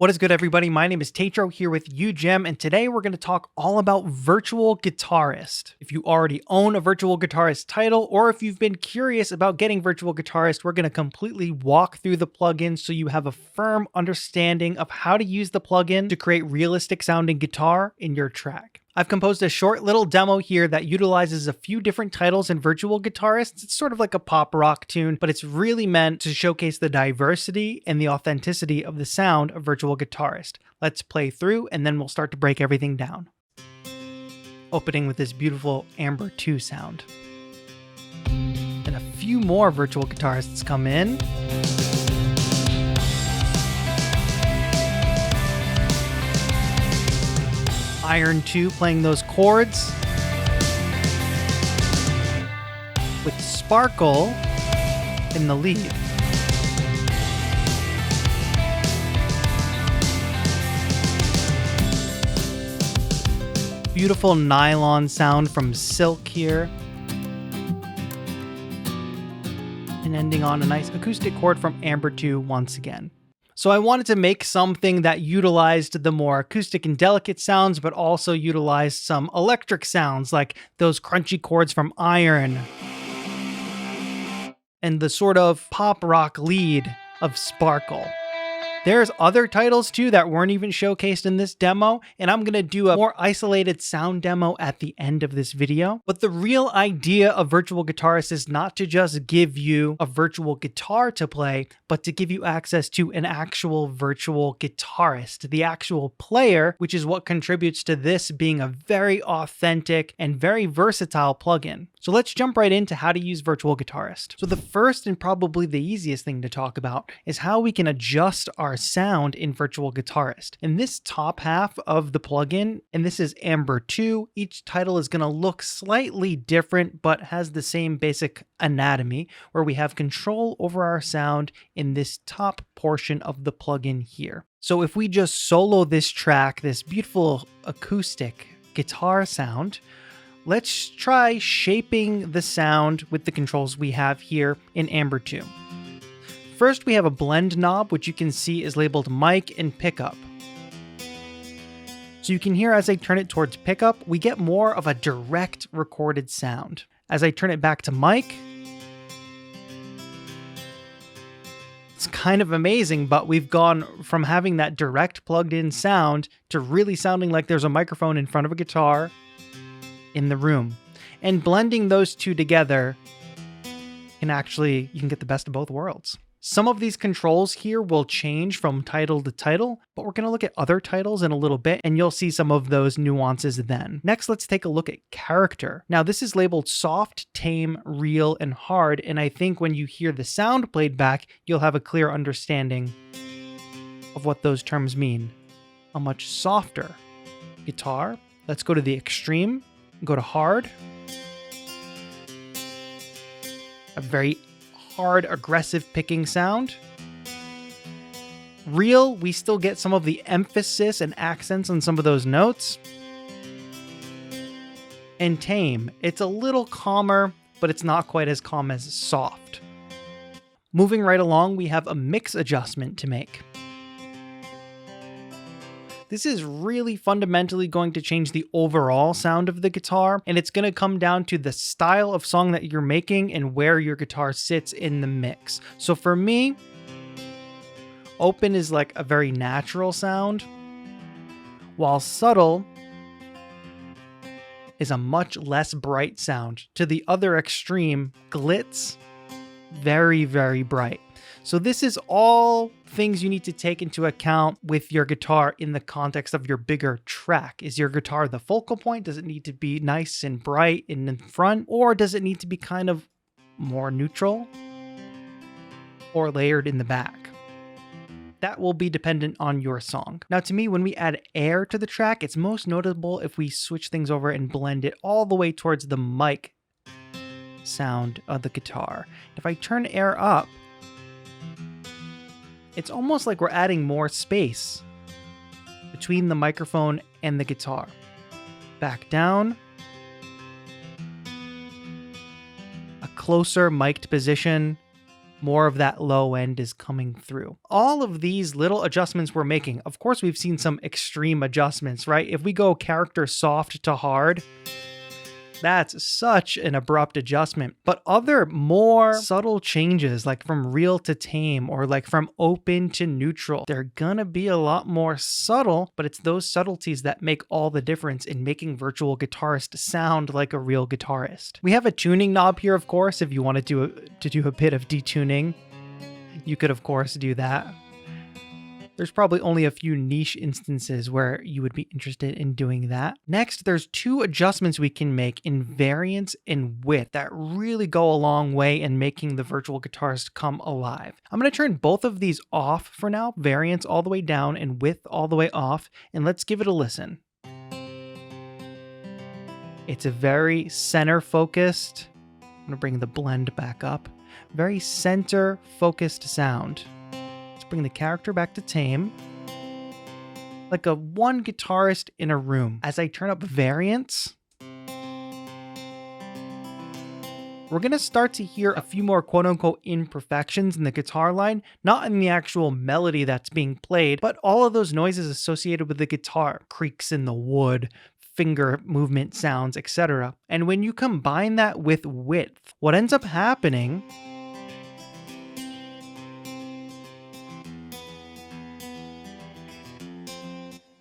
What is good, everybody? My name is Taetro here with ujam, and today we're going to talk all about Virtual Guitarist. If you already own a Virtual Guitarist title, or if you've been curious about getting Virtual Guitarist, we're going to completely walk through the plugin so you have a firm understanding of how to use the plugin to create realistic sounding guitar in your track. I've composed a short little demo here that utilizes a few different titles in Virtual Guitarist. It's sort of like a pop rock tune, but it's really meant to showcase the diversity and the authenticity of the sound of Virtual Guitarist. Let's play through and then we'll start to break everything down. Opening with this beautiful Amber 2 sound. And a few more Virtual Guitarists come in. Iron 2 playing those chords with Sparkle in the lead. Beautiful nylon sound from Silk here. And ending on a nice acoustic chord from Amber 2 once again. So I wanted to make something that utilized the more acoustic and delicate sounds, but also utilized some electric sounds like those crunchy chords from Iron and the sort of pop rock lead of Sparkle. There's other titles too that weren't even showcased in this demo, and I'm going to do a more isolated sound demo at the end of this video. But the real idea of Virtual Guitarist is not to just give you a virtual guitar to play, but to give you access to an actual virtual guitarist, the actual player, which is what contributes to this being a very authentic and very versatile plugin. So let's jump right into how to use Virtual Guitarist. So the first and probably the easiest thing to talk about is how we can adjust our sound in Virtual Guitarist. In this top half of the plugin, and this is Amber 2, each title is going to look slightly different, but has the same basic anatomy, where we have control over our sound in this top portion of the plugin here. So if we just solo this track, this beautiful acoustic guitar sound, let's try shaping the sound with the controls we have here in Amber 2. First, we have a blend knob, which you can see is labeled mic and pickup. So you can hear as I turn it towards pickup, we get more of a direct recorded sound. As I turn it back to mic, it's kind of amazing, but we've gone from having that direct plugged in sound to really sounding like there's a microphone in front of a guitar in the room. And blending those two together you can get the best of both worlds. Some of these controls here will change from title to title, but we're going to look at other titles in a little bit, and you'll see some of those nuances then. Next, let's take a look at character. Now, this is labeled soft, tame, real, and hard, and I think when you hear the sound played back, you'll have a clear understanding of what those terms mean. A much softer guitar. Let's go to the extreme, go to hard. A very hard, aggressive picking sound. Real, we still get some of the emphasis and accents on some of those notes. And tame, it's a little calmer, but it's not quite as calm as soft. Moving right along, we have a mix adjustment to make. This is really fundamentally going to change the overall sound of the guitar, and it's going to come down to the style of song that you're making and where your guitar sits in the mix. So for me, open is like a very natural sound, while subtle is a much less bright sound. To the other extreme, glitz, very, very bright. So this is all things you need to take into account with your guitar in the context of your bigger track. Is your guitar the focal point? Does it need to be nice and bright in the front? Or does it need to be kind of more neutral or layered in the back? That will be dependent on your song. Now, to me, when we add air to the track, it's most notable if we switch things over and blend it all the way towards the mic sound of the guitar. If I turn air up, it's almost like we're adding more space between the microphone and the guitar. Back down. A closer mic'd position. more of that low end is coming through. All of these little adjustments we're making, of course, we've seen some extreme adjustments, right? If we go character soft to hard, that's such an abrupt adjustment. But other more subtle changes, like from real to tame or like from open to neutral, they're gonna be a lot more subtle, but it's those subtleties that make all the difference in making Virtual Guitarist sound like a real guitarist. We have a tuning knob here, of course, if you wanted to do a bit of detuning. You could, of course, do that. There's probably only a few niche instances where you would be interested in doing that. Next, there's two adjustments we can make in variance and width that really go a long way in making the Virtual Guitarist come alive. I'm going to turn both of these off for now, variance all the way down and width all the way off, and let's give it a listen. It's a very center focused, I'm going to bring the blend back up, very center focused sound. Bring the character back to tame, like a one guitarist in a room. As I turn up variance, we're going to start to hear a few more quote-unquote imperfections in the guitar line, not in the actual melody that's being played, but all of those noises associated with the guitar, creaks in the wood, finger movement sounds, etc. And when you combine that with width, what ends up happening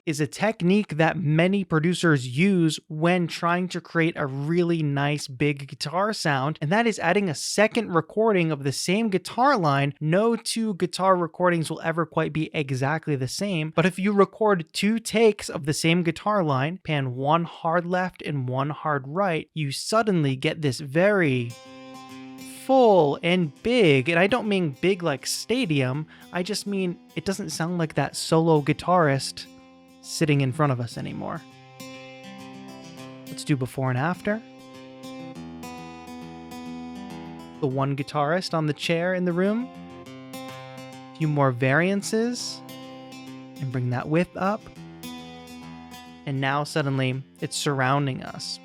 is a technique that many producers use when trying to create a really nice big guitar sound, and that is adding a second recording of the same guitar line. No two guitar recordings will ever quite be exactly the same, but if you record two takes of the same guitar line, pan one hard left and one hard right, you suddenly get this very full and big, and I don't mean big like stadium, I just mean it doesn't sound like that solo guitarist sitting in front of us anymore. Let's do before and after. The one guitarist on the chair in the room. A few more variances. And bring that width up. And now suddenly it's surrounding us.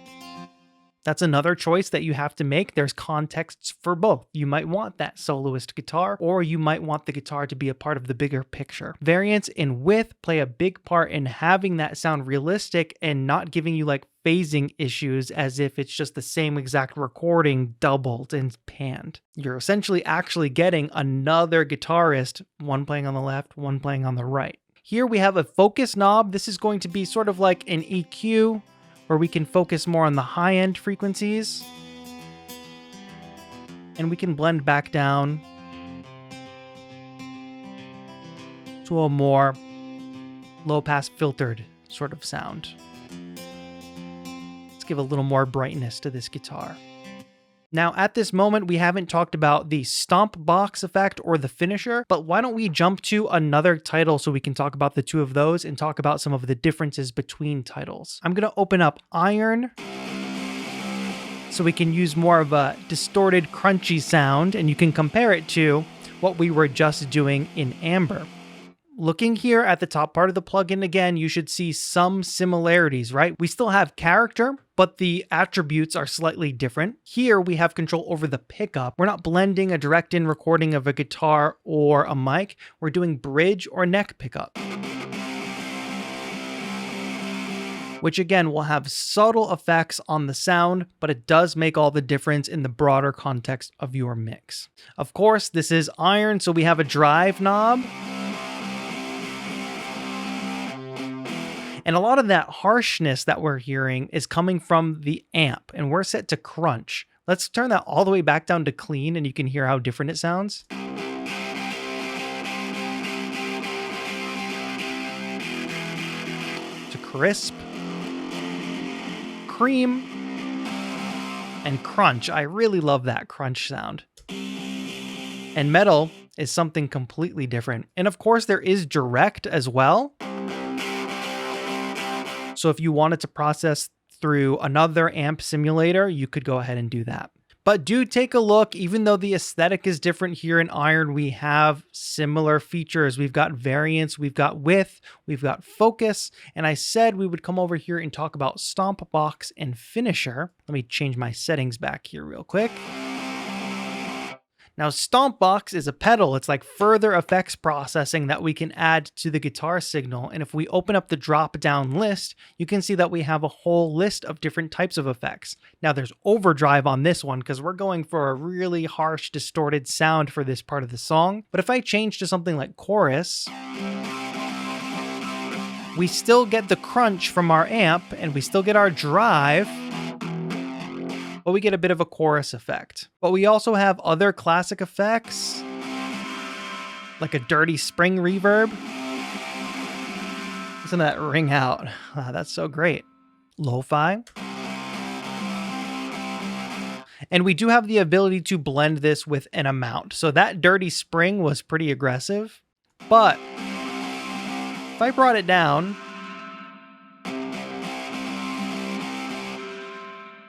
That's another choice that you have to make. There's contexts for both. You might want that soloist guitar, or you might want the guitar to be a part of the bigger picture. Variance and width play a big part in having that sound realistic and not giving you like phasing issues as if it's just the same exact recording doubled and panned. You're essentially actually getting another guitarist, one playing on the left, one playing on the right. Here we have a focus knob. This is going to be sort of like an EQ, where we can focus more on the high-end frequencies. And we can blend back down to a more low-pass filtered sort of sound. Let's give a little more brightness to this guitar. Now, at this moment, we haven't talked about the stomp box effect or the finisher, but why don't we jump to another title so we can talk about the two of those and talk about some of the differences between titles. I'm going to open up Iron so we can use more of a distorted, crunchy sound, and you can compare it to what we were just doing in Amber. Looking here at the top part of the plugin again, you should see some similarities, right? We still have character, but the attributes are slightly different. Here we have control over the pickup. We're not blending a direct in recording of a guitar or a mic. We're doing bridge or neck pickup, which again will have subtle effects on the sound, but it does make all the difference in the broader context of your mix. Of course, this is Iron, so we have a drive knob. And a lot of that harshness that we're hearing is coming from the amp, and we're set to crunch. Let's turn that all the way back down to clean, and you can hear how different it sounds. To crisp, cream, and crunch. I really love that crunch sound. And metal is something completely different. And of course, there is direct as well. So if you wanted to process through another amp simulator, you could go ahead and do that. But do take a look. Even though the aesthetic is different here in Iron, we have similar features. We've got variance, we've got width, we've got focus. And I said we would come over here and talk about stomp box and finisher. Let me change my settings back here real quick. Now, Stompbox is a pedal. It's like further effects processing that we can add to the guitar signal. And if we open up the drop-down list, you can see that we have a whole list of different types of effects. Now, there's overdrive on this one because we're going for a really harsh, distorted sound for this part of the song. But if I change to something like chorus, we still get the crunch from our amp and we still get our drive, but we get a bit of a chorus effect. But we also have other classic effects, like a dirty spring reverb. Listen to that ring out. Wow, that's so great. Lo-fi. And we do have the ability to blend this with an amount. So that dirty spring was pretty aggressive, but if I brought it down,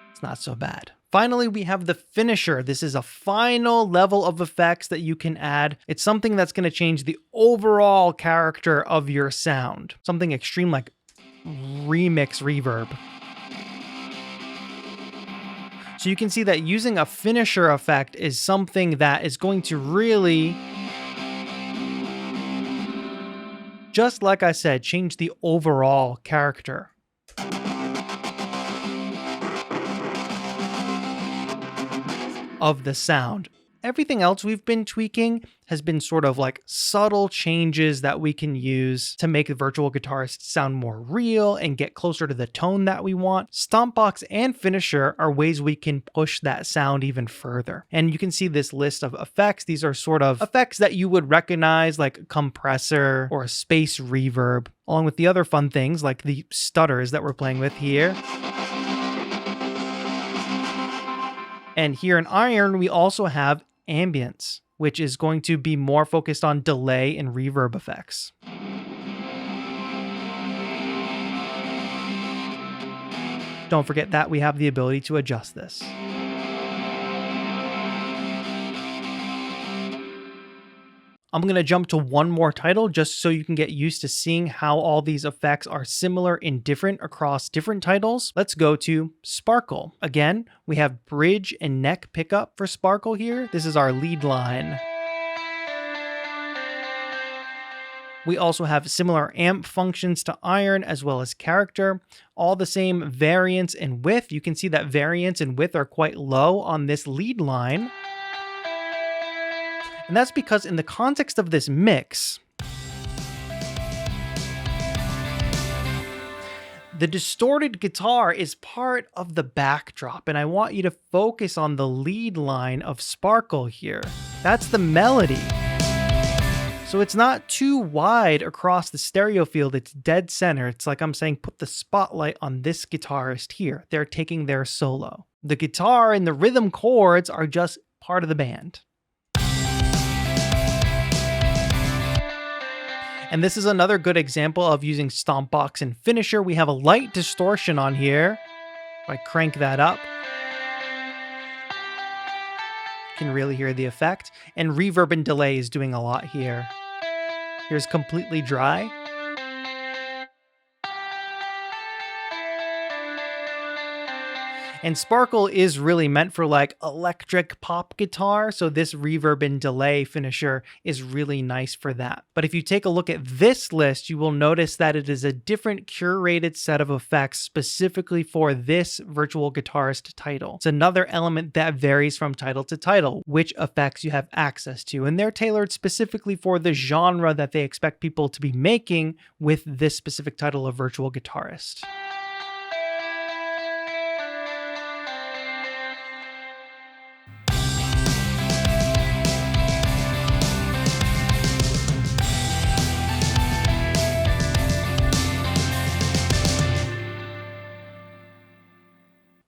it's not so bad. Finally, we have the finisher. This is a final level of effects that you can add. It's something that's going to change the overall character of your sound. Something extreme like remix reverb. So you can see that using a finisher effect is something that is going to really, just like I said, change the overall character of the sound. Everything else we've been tweaking has been sort of like subtle changes that we can use to make the Virtual Guitarist sound more real and get closer to the tone that we want. Stompbox and Finisher are ways we can push that sound even further. And you can see this list of effects. These are sort of effects that you would recognize, like a compressor or a space reverb, along with the other fun things like the stutters that we're playing with here. And here in Iron, we also have ambience, which is going to be more focused on delay and reverb effects. Don't forget that we have the ability to adjust this. I'm going to jump to one more title just so you can get used to seeing how all these effects are similar and different across different titles. Let's go to Sparkle. Again, we have bridge and neck pickup for Sparkle here. This is our lead line. We also have similar amp functions to Iron as well as character. All the same variance and width. You can see that variance and width are quite low on this lead line. And that's because in the context of this mix, the distorted guitar is part of the backdrop, and I want you to focus on the lead line of Sparkle here. That's the melody. So it's not too wide across the stereo field, it's dead center. It's like I'm saying, put the spotlight on this guitarist here. They're taking their solo. The guitar and the rhythm chords are just part of the band. And this is another good example of using Stompbox and Finisher. We have a light distortion on here. If I crank that up, you can really hear the effect. And reverb and delay is doing a lot here. Here's completely dry. And Sparkle is really meant for like electric pop guitar, so this reverb and delay finisher is really nice for that. But if you take a look at this list, you will notice that it is a different curated set of effects specifically for this Virtual Guitarist title. It's another element that varies from title to title, which effects you have access to, and they're tailored specifically for the genre that they expect people to be making with this specific title of Virtual Guitarist.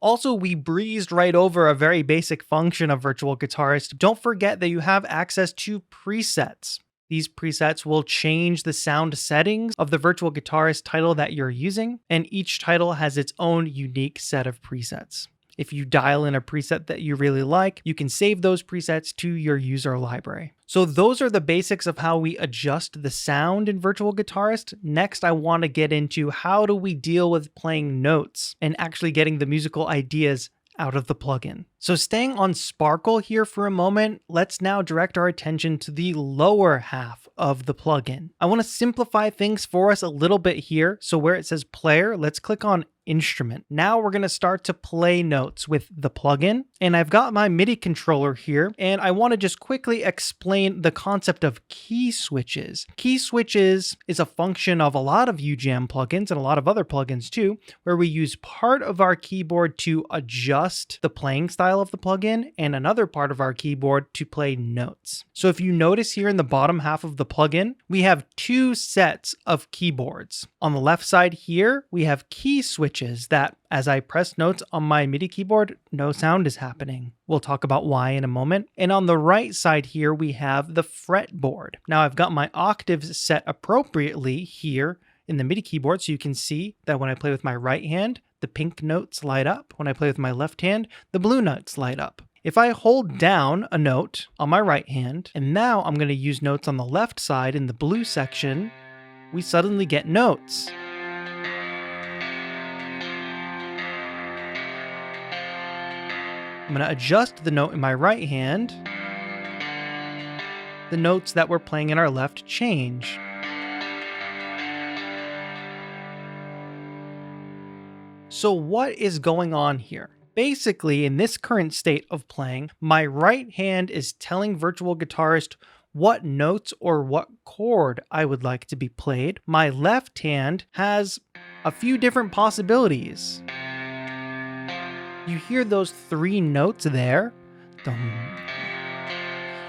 Also, we breezed right over a very basic function of Virtual Guitarist. Don't forget that you have access to presets. These presets will change the sound settings of the Virtual Guitarist title that you're using, and each title has its own unique set of presets. If you dial in a preset that you really like, you can save those presets to your user library. So those are the basics of how we adjust the sound in Virtual Guitarist. Next, I want to get into how do we deal with playing notes and actually getting the musical ideas out of the plugin. So staying on Sparkle here for a moment, let's now direct our attention to the lower half of the plugin. I want to simplify things for us a little bit here. So where it says player, let's click on instrument. Now we're going to start to play notes with the plugin, and I've got my MIDI controller here, and I want to just quickly explain the concept of key switches. Key switches is a function of a lot of ujam plugins and a lot of other plugins too, where we use part of our keyboard to adjust the playing style of the plugin and another part of our keyboard to play notes. So if you notice here in the bottom half of the plugin, we have two sets of keyboards. On the left side here, we have key switches that as I press notes on my MIDI keyboard, no sound is happening. We'll talk about why in a moment. And on the right side here, we have the fretboard. Now I've got my octaves set appropriately here in the MIDI keyboard, so you can see that when I play with my right hand, the pink notes light up. When I play with my left hand, the blue notes light up. If I hold down a note on my right hand, and now I'm going to use notes on the left side in the blue section, we suddenly get notes. I'm going to adjust the note in my right hand. The notes that we're playing in our left change. So what is going on here? Basically, in this current state of playing, my right hand is telling Virtual Guitarist what notes or what chord I would like to be played. My left hand has a few different possibilities. You hear those three notes there.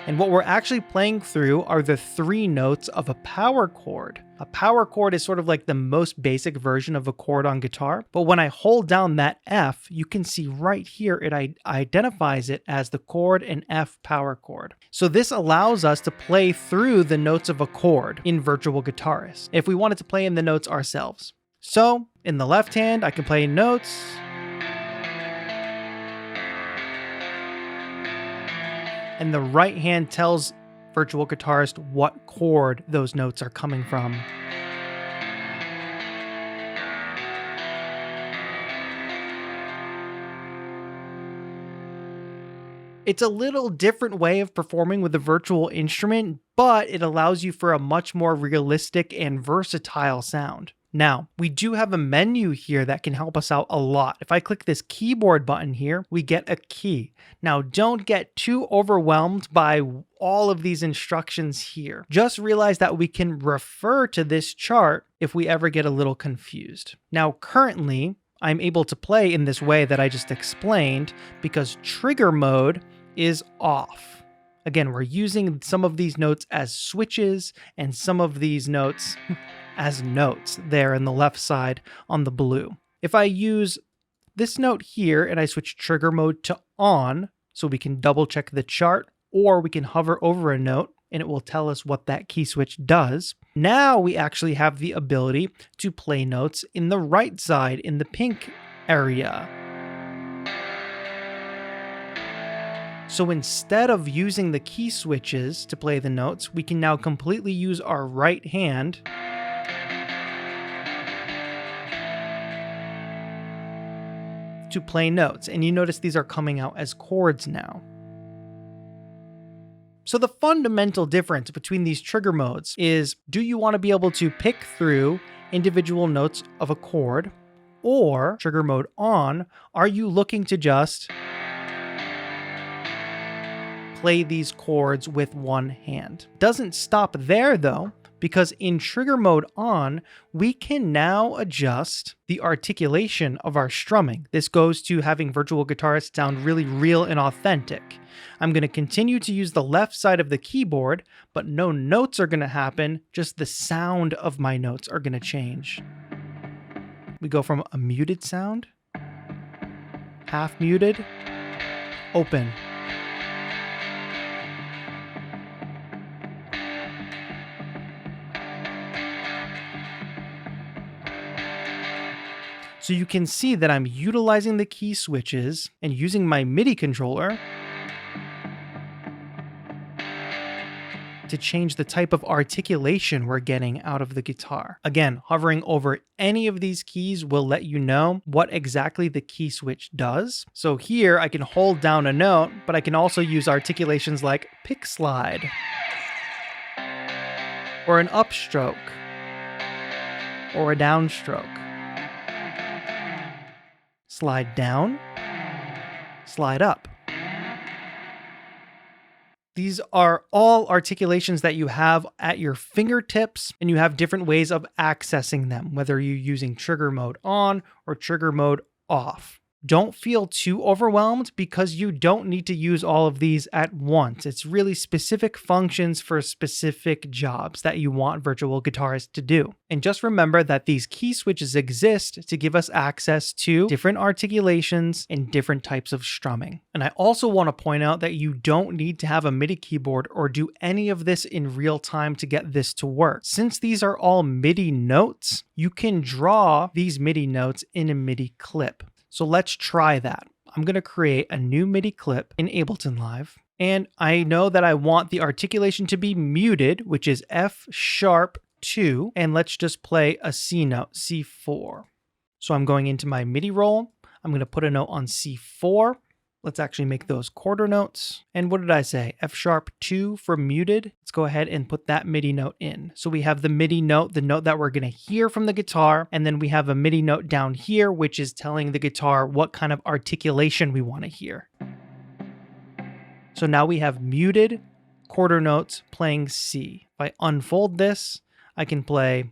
And what we're actually playing through are the three notes of a power chord. A power chord is sort of like the most basic version of a chord on guitar. But when I hold down that F, you can see right here, it identifies it as the chord and F power chord. So this allows us to play through the notes of a chord in Virtual Guitarist if we wanted to play in the notes ourselves. So in the left hand, I can play notes. And the right hand tells Virtual Guitarist what chord those notes are coming from. It's a little different way of performing with a virtual instrument, but it allows you for a much more realistic and versatile sound. Now, we do have a menu here that can help us out a lot. If I click this keyboard button here, we get a key. Now, don't get too overwhelmed by all of these instructions here. Just realize that we can refer to this chart if we ever get a little confused. Now, currently, I'm able to play in this way that I just explained because trigger mode is off. Again, we're using some of these notes as switches and some of these notes as notes there in the left side on the blue. If I use this note here and I switch trigger mode to on, so we can double check the chart, or we can hover over a note and it will tell us what that key switch does. Now we actually have the ability to play notes in the right side in the pink area. So instead of using the key switches to play the notes, we can now completely use our right hand to play notes. And you notice these are coming out as chords now. So the fundamental difference between these trigger modes is, do you want to be able to pick through individual notes of a chord? Or trigger mode on, are you looking to just play these chords with one hand? Doesn't stop there though, because in trigger mode on, we can now adjust the articulation of our strumming. This goes to having Virtual Guitarist sound really real and authentic. I'm going to continue to use the left side of the keyboard, but no notes are going to happen, just the sound of my notes are going to change. We go from a muted sound, half muted, open. So you can see that I'm utilizing the key switches and using my MIDI controller to change the type of articulation we're getting out of the guitar. Again, hovering over any of these keys will let you know what exactly the key switch does. So here I can hold down a note, but I can also use articulations like pick slide, or an upstroke, or a downstroke. Slide down, slide up. These are all articulations that you have at your fingertips, and you have different ways of accessing them, whether you're using trigger mode on or trigger mode off. Don't feel too overwhelmed because you don't need to use all of these at once. It's really specific functions for specific jobs that you want Virtual Guitarist to do. And just remember that these key switches exist to give us access to different articulations and different types of strumming. And I also want to point out that you don't need to have a MIDI keyboard or do any of this in real time to get this to work. Since these are all MIDI notes, you can draw these MIDI notes in a MIDI clip. So let's try that. I'm going to create a new MIDI clip in Ableton Live. And I know that I want the articulation to be muted, which is F#2. And let's just play a C note, C4. So I'm going into my MIDI roll. I'm going to put a note on C4. Let's actually make those quarter notes. And what did I say? F#2 for muted. Let's go ahead and put that MIDI note in. So we have the MIDI note, the note that we're going to hear from the guitar. And then we have a MIDI note down here, which is telling the guitar what kind of articulation we want to hear. So now we have muted quarter notes playing C. If I unfold this, I can play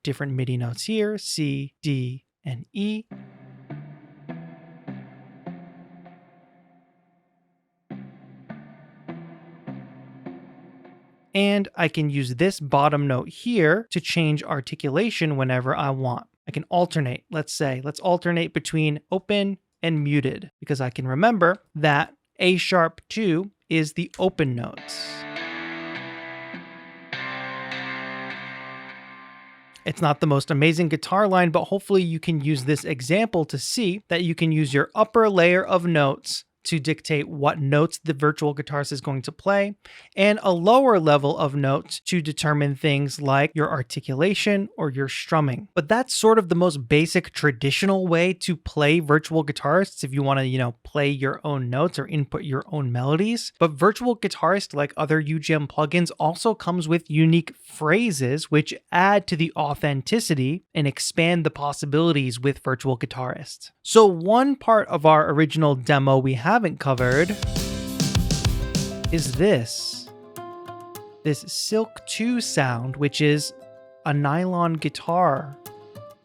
different MIDI notes here, C, D, and E. And I can use this bottom note here to change articulation whenever I want. I can alternate. Let's alternate between open and muted, because I can remember that A#2 is the open notes. It's not the most amazing guitar line, but hopefully you can use this example to see that you can use your upper layer of notes to dictate what notes the virtual guitarist is going to play, and a lower level of notes to determine things like your articulation or your strumming. But that's sort of the most basic traditional way to play virtual guitarists if you want to, play your own notes or input your own melodies. But Virtual Guitarist, like other ujam plugins, also comes with unique phrases which add to the authenticity and expand the possibilities with Virtual Guitarist. So one part of our original demo we haven't covered is this Silk 2 sound, which is a nylon guitar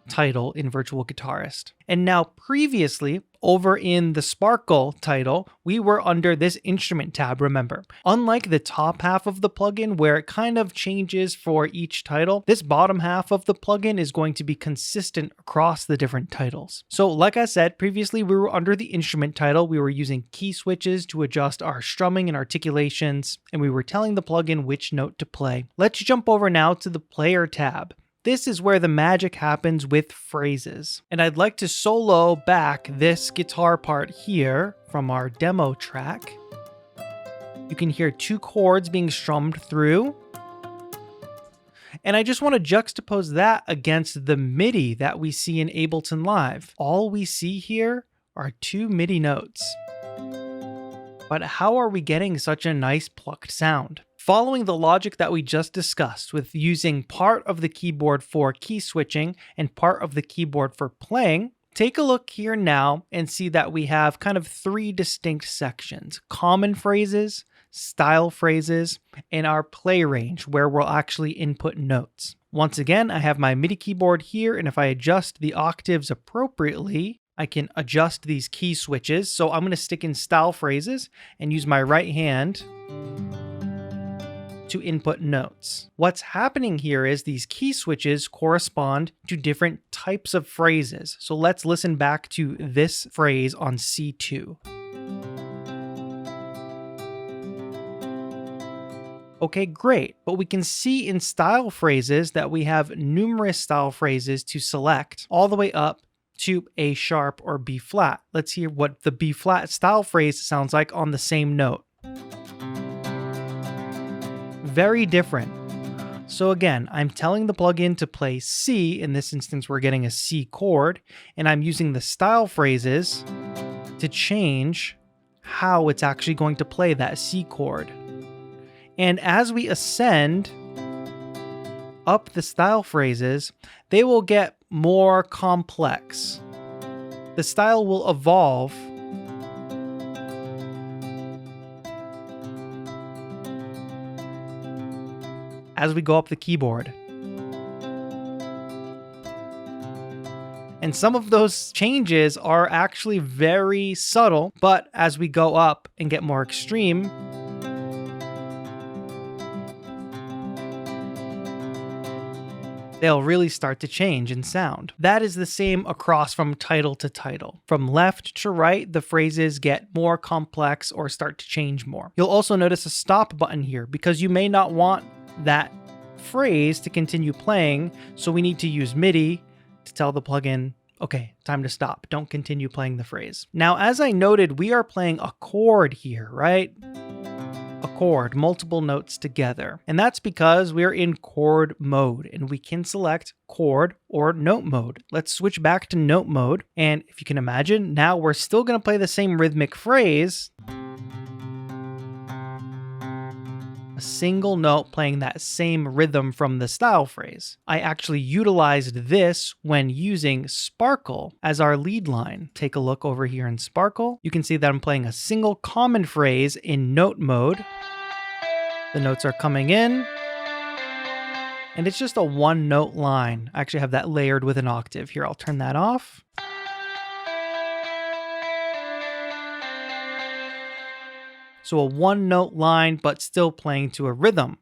title in Virtual Guitarist. And now previously, over in the Sparkle title, we were under this instrument tab, remember. Unlike the top half of the plugin where it kind of changes for each title, this bottom half of the plugin is going to be consistent across the different titles. So like I said, previously we were under the instrument title, we were using key switches to adjust our strumming and articulations, and we were telling the plugin which note to play. Let's jump over now to the player tab. This is where the magic happens with phrases. And I'd like to solo back this guitar part here from our demo track. You can hear 2 chords being strummed through. And I just want to juxtapose that against the MIDI that we see in Ableton Live. All we see here are 2 MIDI notes. But how are we getting such a nice plucked sound? Following the logic that we just discussed with using part of the keyboard for key switching and part of the keyboard for playing, take a look here now and see that we have kind of 3 distinct sections: common phrases, style phrases, and our play range where we'll actually input notes. Once again, I have my MIDI keyboard here, and if I adjust the octaves appropriately, I can adjust these key switches. So I'm going to stick in style phrases and use my right hand to input notes. What's happening here is these key switches correspond to different types of phrases. So let's listen back to this phrase on C2. Okay, great. But we can see in style phrases that we have numerous style phrases to select all the way up to A sharp or B flat. Let's hear what the B flat style phrase sounds like on the same note. very different. So again, I'm telling the plugin to play C. In this instance, we're getting a C chord, and I'm using the style phrases to change how it's actually going to play that C chord. And as we ascend up the style phrases, they will get more complex. The style will evolve as we go up the keyboard. And some of those changes are actually very subtle, but as we go up and get more extreme, they'll really start to change in sound. That is the same across from title to title. From left to right, the phrases get more complex or start to change more. You'll also notice a stop button here because you may not want that phrase to continue playing, so we need to use MIDI to tell the plugin, okay, time to stop. Don't continue playing the phrase. Now, as I noted, we are playing a chord here, right? A chord, multiple notes together. And that's because we're in chord mode and we can select chord or note mode. Let's switch back to note mode. And if you can imagine, now we're still going to play the same rhythmic phrase. A single note playing that same rhythm from the style phrase. I actually utilized this when using Sparkle as our lead line. Take a look over here in Sparkle. You can see that I'm playing a single common phrase in note mode. The notes are coming in, and it's just a one note line. I actually have that layered with an octave. Here, I'll turn that off. So a one note line, but still playing to a rhythm.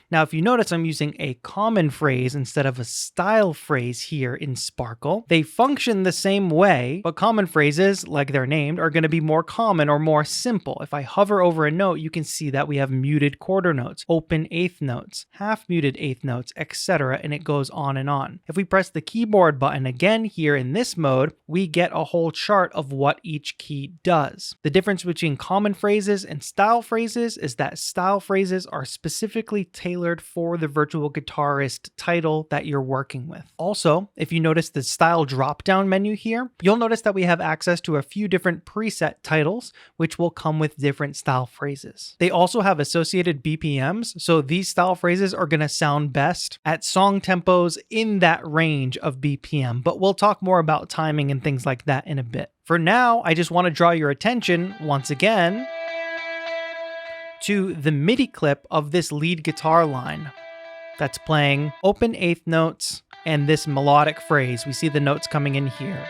Now, if you notice, I'm using a common phrase instead of a style phrase here in Sparkle. They function the same way, but common phrases, like they're named, are going to be more common or more simple. If I hover over a note, you can see that we have muted quarter notes, open eighth notes, half muted eighth notes, etc., and it goes on and on. If we press the keyboard button again here in this mode, we get a whole chart of what each key does. The difference between common phrases and style phrases is that style phrases are specifically tailored for the Virtual Guitarist title that you're working with. Also, if you notice the style drop-down menu here, you'll notice that we have access to a few different preset titles, which will come with different style phrases. They also have associated BPMs, so these style phrases are going to sound best at song tempos in that range of BPM, but we'll talk more about timing and things like that in a bit. For now, I just want to draw your attention once again to the MIDI clip of this lead guitar line that's playing open eighth notes and this melodic phrase. We see the notes coming in here.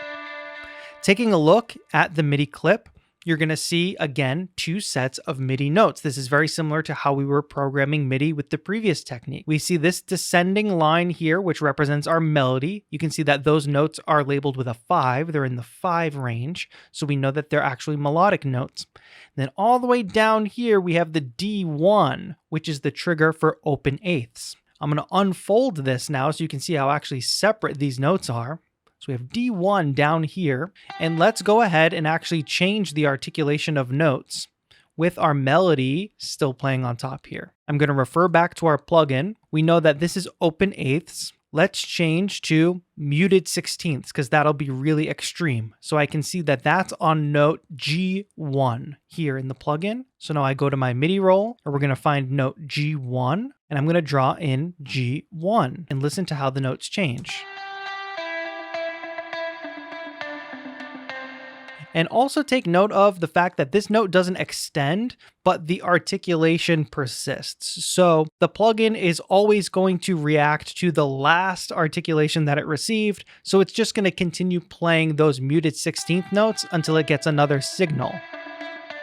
Taking a look at the MIDI clip, you're going to see, again, two sets of MIDI notes. This is very similar to how we were programming MIDI with the previous technique. We see this descending line here, which represents our melody. You can see that those notes are labeled with a 5. They're in the 5 range, so we know that they're actually melodic notes. Then all the way down here, we have the D1, which is the trigger for open eighths. I'm going to unfold this now so you can see how actually separate these notes are. So we have D1 down here, and let's go ahead and actually change the articulation of notes with our melody still playing on top here. I'm going to refer back to our plugin. We know that this is open eighths. Let's change to muted sixteenths because that'll be really extreme. So I can see that that's on note G1 here in the plugin. So now I go to my MIDI roll, and we're going to find note G1, and I'm going to draw in G1 and listen to how the notes change. And also take note of the fact that this note doesn't extend, but the articulation persists. So the plugin is always going to react to the last articulation that it received. So it's just going to continue playing those muted 16th notes until it gets another signal.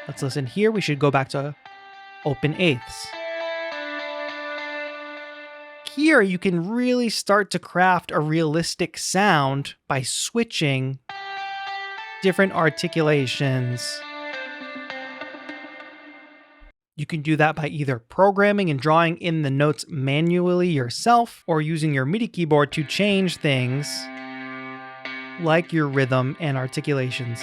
Let's listen here. We should go back to open eighths. Here you can really start to craft a realistic sound by switching different articulations. You can do that by either programming and drawing in the notes manually yourself, or using your MIDI keyboard to change things like your rhythm and articulations.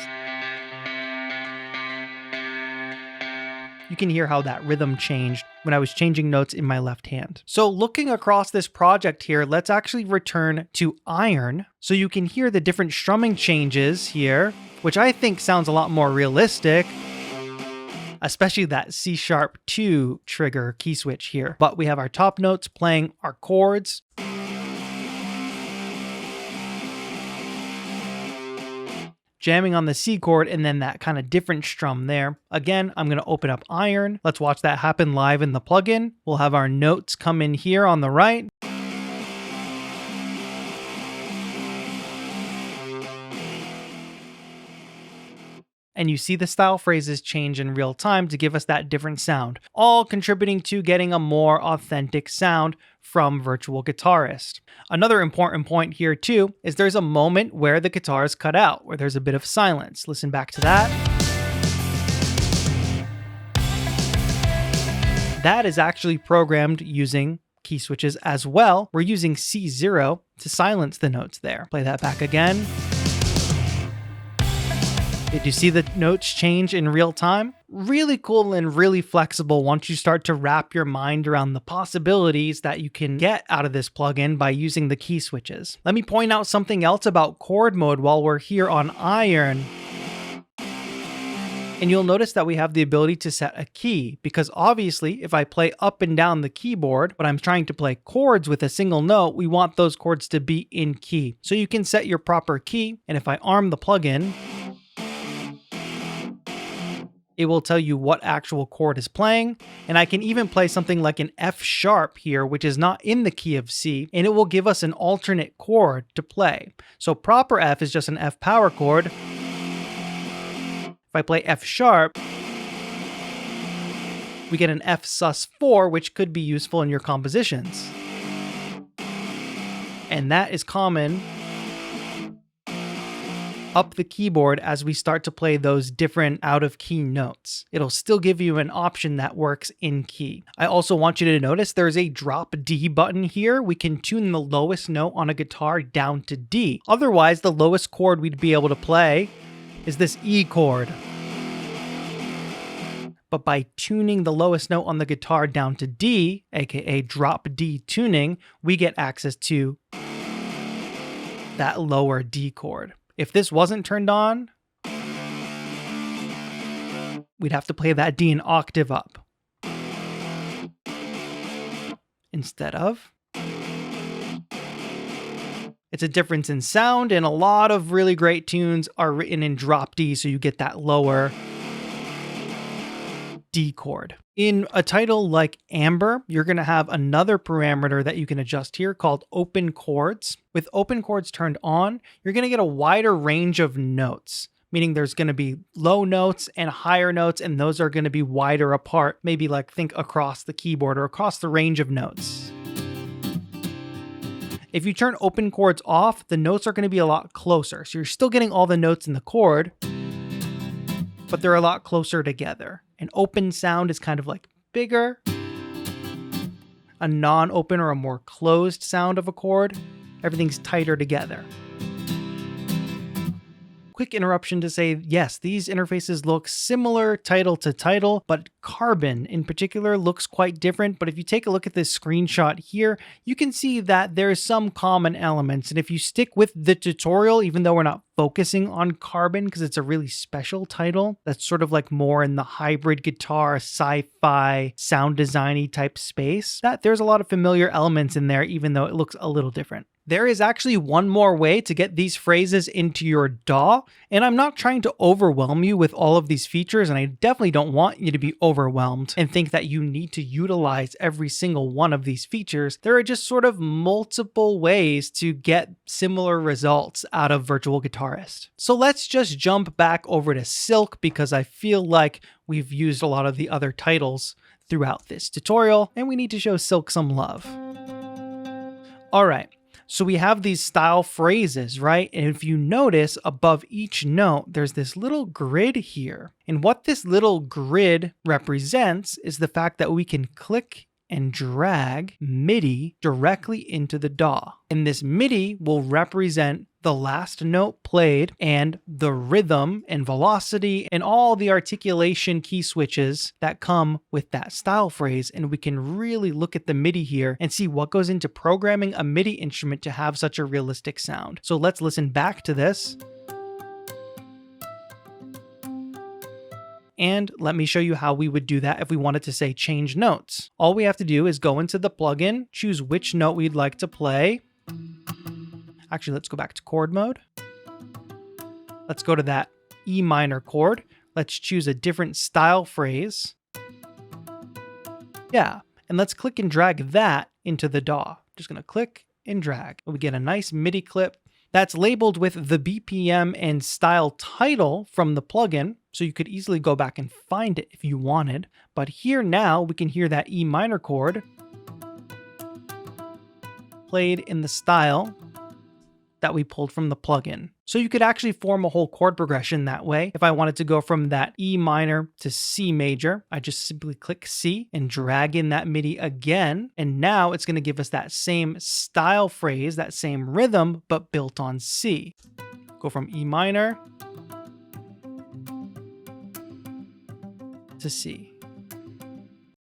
You can hear how that rhythm changed when I was changing notes in my left hand. So looking across this project here, let's actually return to Iron so you can hear the different strumming changes here, which I think sounds a lot more realistic, especially that C#2 trigger key switch here. But we have our top notes playing our chords. Jamming on the C chord and then that kind of different strum there. Again, I'm going to open up Iron. Let's watch that happen live in the plugin. We'll have our notes come in here on the right. And you see the style phrases change in real time to give us that different sound, all contributing to getting a more authentic sound from Virtual Guitarist. Another important point here too is there's a moment where the guitar is cut out, where there's a bit of silence. Listen back to that. That is actually programmed using key switches as well. We're using C0 to silence the notes there. Play that back again. Did you see the notes change in real time? Really cool and really flexible once you start to wrap your mind around the possibilities that you can get out of this plugin by using the key switches. Let me point out something else about chord mode while we're here on Iron. And you'll notice that we have the ability to set a key, because obviously if I play up and down the keyboard, but I'm trying to play chords with a single note, we want those chords to be in key. So you can set your proper key, and if I arm the plugin, it will tell you what actual chord is playing, and I can even play something like an F sharp here, which is not in the key of C, and it will give us an alternate chord to play. So proper F is just an F power chord. If I play F sharp, we get an F sus4, which could be useful in your compositions. And that is common up the keyboard as we start to play those different out of key notes. It'll still give you an option that works in key. I also want you to notice there's a drop D button here. We can tune the lowest note on a guitar down to D. Otherwise, the lowest chord we'd be able to play is this E chord. But by tuning the lowest note on the guitar down to D, aka drop D tuning, we get access to that lower D chord. If this wasn't turned on, we'd have to play that D an octave up instead of. It's a difference in sound, and a lot of really great tunes are written in drop D, so you get that lower D chord. In a title like Amber, you're going to have another parameter that you can adjust here called open chords. With open chords turned on, you're going to get a wider range of notes, meaning there's going to be low notes and higher notes, and those are going to be wider apart, maybe like think across the keyboard or across the range of notes. If you turn open chords off, the notes are going to be a lot closer. So you're still getting all the notes in the chord, but they're a lot closer together. An open sound is kind of like bigger. A non-open or a more closed sound of a chord, everything's tighter together. Quick interruption to say, yes, these interfaces look similar title to title, but Carbon in particular looks quite different. But if you take a look at this screenshot here, you can see that there's some common elements. And if you stick with the tutorial, even though we're not focusing on Carbon because it's a really special title that's sort of like more in the hybrid guitar, sci-fi, sound designy type space, that there's a lot of familiar elements in there, even though it looks a little different. There is actually one more way to get these phrases into your DAW, and I'm not trying to overwhelm you with all of these features, and I definitely don't want you to be overwhelmed and think that you need to utilize every single one of these features. There are just sort of multiple ways to get similar results out of Virtual Guitarist. So let's just jump back over to Silk, because I feel like we've used a lot of the other titles throughout this tutorial, and we need to show Silk some love. All right. So we have these style phrases, right? And if you notice above each note, there's this little grid here. And what this little grid represents is the fact that we can click and drag MIDI directly into the DAW. And this MIDI will represent the the last note played and the rhythm and velocity and all the articulation key switches that come with that style phrase. And we can really look at the MIDI here and see what goes into programming a MIDI instrument to have such a realistic sound. So let's listen back to this. And let me show you how we would do that if we wanted to say change notes. All we have to do is go into the plugin, choose which note we'd like to play. Actually, let's go back to chord mode. Let's go to that E minor chord. Let's choose a different style phrase. Yeah, and let's click and drag that into the DAW. Just gonna click and drag. We get a nice MIDI clip that's labeled with the BPM and style title from the plugin, so you could easily go back and find it if you wanted. But here now we can hear that E minor chord played in the style that we pulled from the plugin. So you could actually form a whole chord progression that way. If I wanted to go from that E minor to C major, I just simply click C and drag in that MIDI again. And now it's going to give us that same style phrase, that same rhythm, but built on C. Go from E minor to C.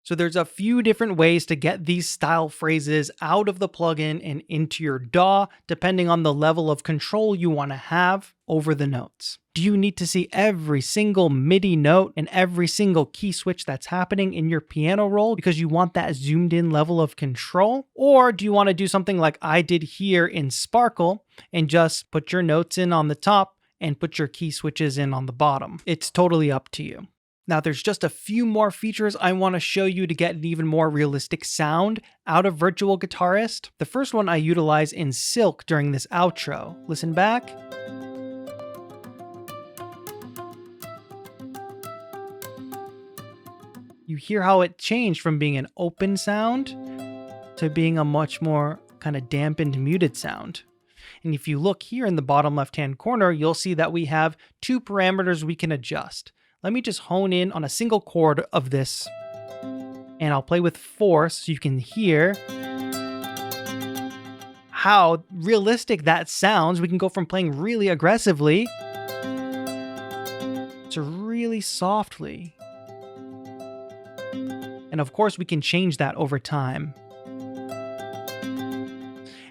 So there's a few different ways to get these style phrases out of the plugin and into your DAW, depending on the level of control you want to have over the notes. Do you need to see every single MIDI note and every single key switch that's happening in your piano roll because you want that zoomed in level of control? Or do you want to do something like I did here in Sparkle and just put your notes in on the top and put your key switches in on the bottom? It's totally up to you. Now, there's just a few more features I want to show you to get an even more realistic sound out of Virtual Guitarist. The first one I utilize in Silk during this outro. Listen back. You hear how it changed from being an open sound to being a much more kind of dampened, muted sound. And if you look here in the bottom left-hand corner, you'll see that we have two parameters we can adjust. Let me just hone in on a single chord of this, and I'll play with force so you can hear how realistic that sounds. We can go from playing really aggressively to really softly. And of course, we can change that over time.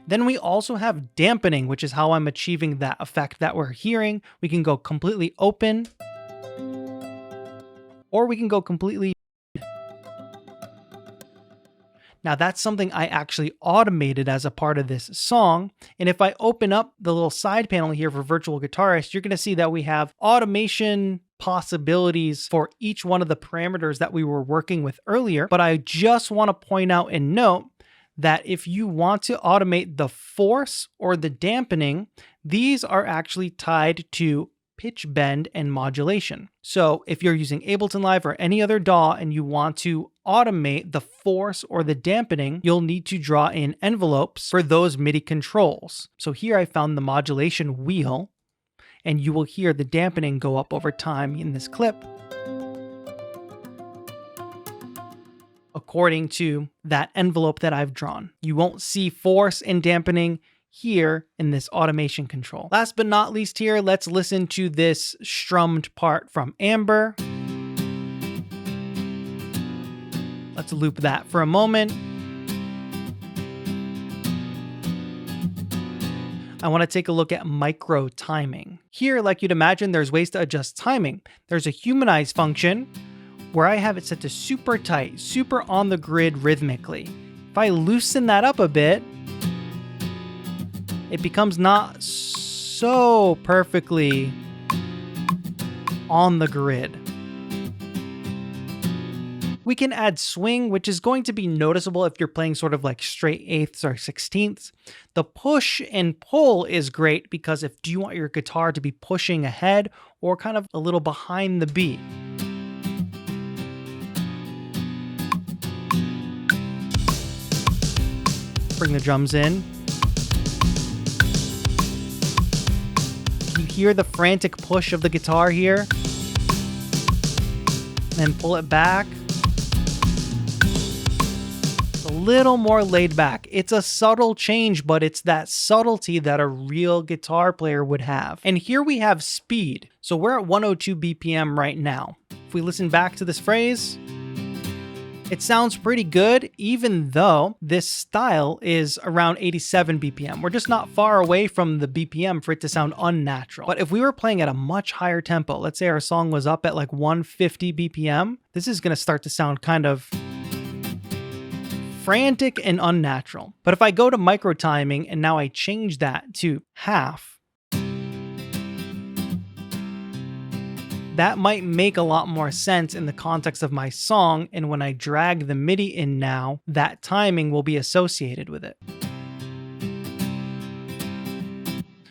Then we also have dampening, which is how I'm achieving that effect that we're hearing. We can go completely open, or we can go completely. Now that's something I actually automated as a part of this song. And if I open up the little side panel here for Virtual Guitarist, you're going to see that we have automation possibilities for each one of the parameters that we were working with earlier. But I just want to point out and note that if you want to automate the force or the dampening, these are actually tied to pitch bend and modulation. So if you're using Ableton Live or any other DAW and you want to automate the force or the dampening, you'll need to draw in envelopes for those MIDI controls. So here I found the modulation wheel, and you will hear the dampening go up over time in this clip according to that envelope that I've drawn. You won't see force and dampening here in this automation control. Last but not least here, let's listen to this strummed part from Amber. Let's loop that for a moment. I want to take a look at micro timing. Here, like you'd imagine, there's ways to adjust timing. There's a humanize function where I have it set to super tight, super on the grid rhythmically. If I loosen that up a bit, it becomes not so perfectly on the grid. We can add swing, which is going to be noticeable if you're playing sort of like straight eighths or sixteenths. The push and pull is great because if do you want your guitar to be pushing ahead or kind of a little behind the beat. Bring the drums in. You hear the frantic push of the guitar here, then pull it back. It's a little more laid back. It's a subtle change, but it's that subtlety that a real guitar player would have. And here we have speed. So we're at 102 BPM right now. If we listen back to this phrase, it sounds pretty good, even though this style is around 87 BPM. We're just not far away from the BPM for it to sound unnatural. But if we were playing at a much higher tempo, let's say our song was up at like 150 BPM, this is going to start to sound kind of frantic and unnatural. But if I go to micro timing and now I change that to half, that might make a lot more sense in the context of my song, and when I drag the MIDI in now, that timing will be associated with it.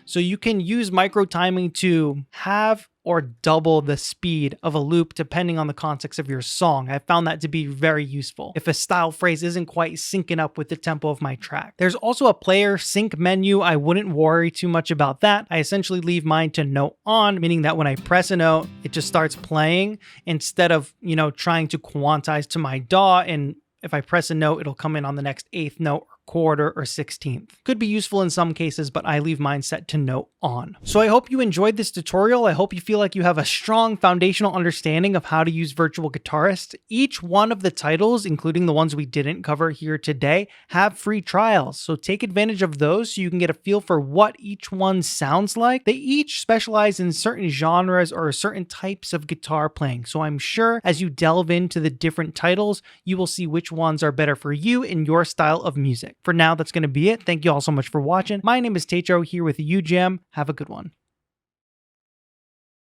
So you can use micro timing to have or double the speed of a loop depending on the context of your song. I found that to be very useful if a style phrase isn't quite syncing up with the tempo of my track. There's also a player sync menu. I wouldn't worry too much about that. I essentially leave mine to note on, meaning that when I press a note, it just starts playing instead of, trying to quantize to my DAW, and if I press a note, it'll come in on the next 8th note, quarter, or 16th. Could be useful in some cases, but I leave mine set to note on. So I hope you enjoyed this tutorial. I hope you feel like you have a strong foundational understanding of how to use Virtual Guitarist. Each one of the titles, including the ones we didn't cover here today, have free trials. So take advantage of those so you can get a feel for what each one sounds like. They each specialize in certain genres or certain types of guitar playing. So I'm sure as you delve into the different titles, you will see which ones are better for you and your style of music. For now, that's going to be it. Thank you all so much for watching. My name is Taetro here with Ujam. Have a good one.